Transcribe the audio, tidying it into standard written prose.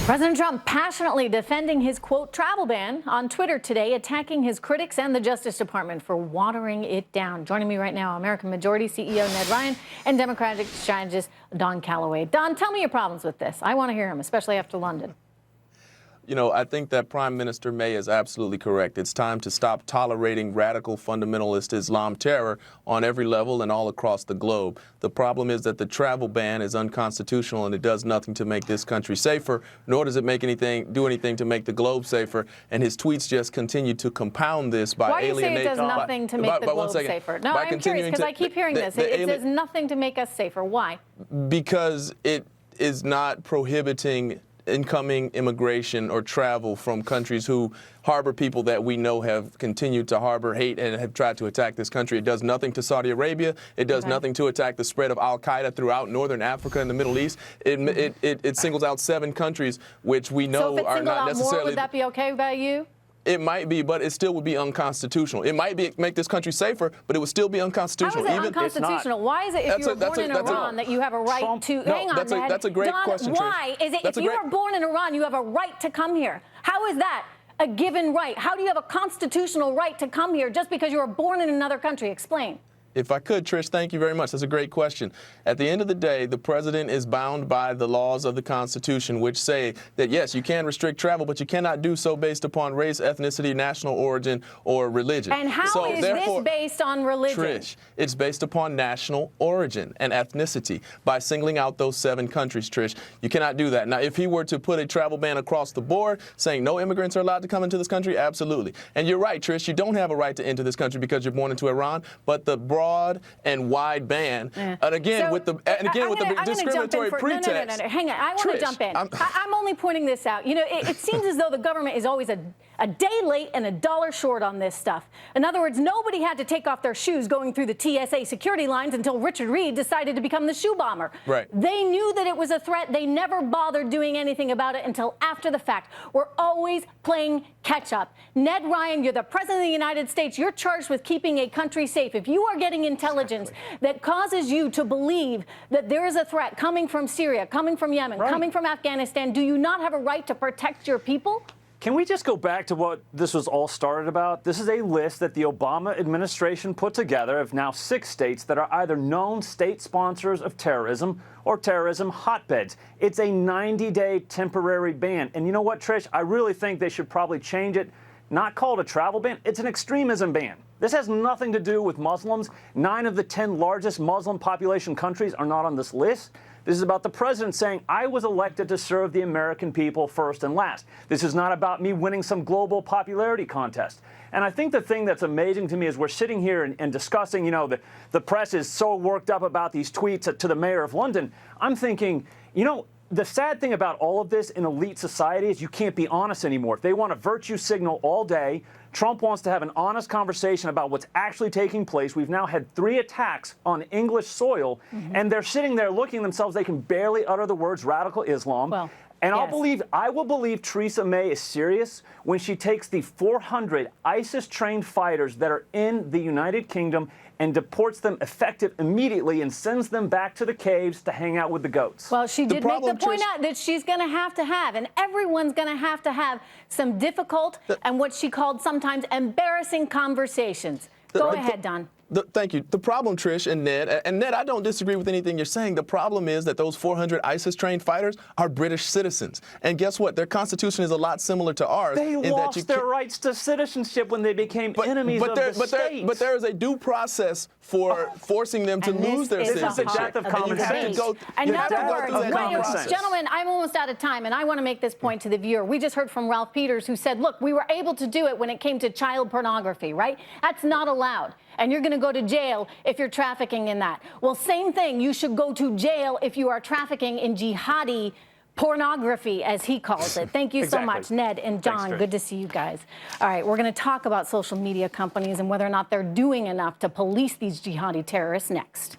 President Trump passionately defending his, quote, travel ban on Twitter today, attacking his critics and the Justice Department for watering it down. Joining me right now, American Majority CEO Ned Ryan and Democratic strategist Don Calloway. Don, tell me your problems with this. I want to hear them, especially after London. You know, I think that Prime Minister May is absolutely correct. It's time to stop tolerating radical fundamentalist Islam terror on every level and all across the globe. The problem is that the travel ban is unconstitutional and it does nothing to make this country safer, nor does it do anything to make the globe safer. And his tweets just continue to compound this by alienating. Why do you say it does nothing to make the globe safer? No, I'm curious because I keep hearing this. It does nothing to make us safer. Why? Because it is not prohibiting incoming immigration or travel from countries who harbor people that we know have continued to harbor hate and have tried to attack this country. It does nothing to Saudi Arabia. It does nothing to attack the spread of al-Qaeda throughout northern Africa and the Middle East. It singles out 7 countries which we know are not necessarily. So if it singled out more, would that be okay by you? It might be, but it still would be unconstitutional. It might make this country safer, but it would still be unconstitutional. How is it unconstitutional? Why is it if you were born in Iran that you have a right to... Hang on, Ned. That's a great question, Trish. Why is it if you were born in Iran, you have a right to come here? How is that a given right? How do you have a constitutional right to come here just because you were born in another country? Explain. If I could, Trish, thank you very much. That's a great question. At the end of the day, the president is bound by the laws of the Constitution, which say that, yes, you can restrict travel, but you cannot do so based upon race, ethnicity, national origin, or religion. And how is this based on religion? Trish, it's based upon national origin and ethnicity by singling out those 7 countries, Trish. You cannot do that. Now, if he were to put a travel ban across the board saying no immigrants are allowed to come into this country, absolutely. And you're right, Trish, you don't have a right to enter this country because you're born into Iran, but the broad and wide ban, and again with the discriminatory pretext. No. Hang on, I want to jump in. I'm only pointing this out. You know, it seems as though the government is always a day late and a dollar short on this stuff. In other words, nobody had to take off their shoes going through the TSA security lines until Richard Reed decided to become the shoe bomber. Right. They knew that it was a threat. They never bothered doing anything about it until after the fact. We're always playing catch up. Ned Ryan, you're the president of the United States. You're charged with keeping a country safe. If you are getting intelligence that causes you to believe that there is a threat coming from Syria, coming from Yemen, coming from Afghanistan, do you not have a right to protect your people? Can we just go back to what this was all started about? This is a list that the Obama administration put together of now 6 states that are either known state sponsors of terrorism or terrorism hotbeds. It's a 90-day temporary ban. And you know what, Trish? I really think they should probably change it. Not called a travel ban, it's an extremism ban. This has nothing to do with Muslims. 9 of the 10 largest Muslim population countries are not on this list. This is about the president saying, I was elected to serve the American people first and last. This is not about me winning some global popularity contest. And I think the thing that's amazing to me is we're sitting here and discussing, you know, the press is so worked up about these tweets to the mayor of London. I'm thinking, you know, the sad thing about all of this in elite society is you can't be honest anymore. If they want a virtue signal all day, Trump wants to have an honest conversation about what's actually taking place. We've now had 3 attacks on English soil, and they're sitting there looking themselves. They can barely utter the words radical Islam. Well, and I will believe Theresa May is serious when she takes the 400 ISIS-trained fighters that are in the United Kingdom and deports them effective immediately and sends them back to the caves to hang out with the goats. Well, she did make the point out that she's going to have, and everyone's going to have some difficult and what she called sometimes embarrassing conversations. Go ahead, Don. Thank you. The problem, Trish and Ned, I don't disagree with anything you're saying. The problem is that those 400 ISIS-trained fighters are British citizens. And guess what? Their constitution is a lot similar to ours. They lost their rights to citizenship when they became enemies of the state. But there is a due process for forcing them to lose their citizenship. This is the death of common sense. In other words, gentlemen, I'm almost out of time, and I want to make this point to the viewer. We just heard from Ralph Peters, who said, look, we were able to do it when it came to child pornography, right? That's not allowed. And you're going to go to jail if you're trafficking in that. Well, same thing. You should go to jail if you are trafficking in jihadi pornography, as he calls it. Thank you so much, Ned and John. Thanks, good to see you guys. All right, we're going to talk about social media companies and whether or not they're doing enough to police these jihadi terrorists next.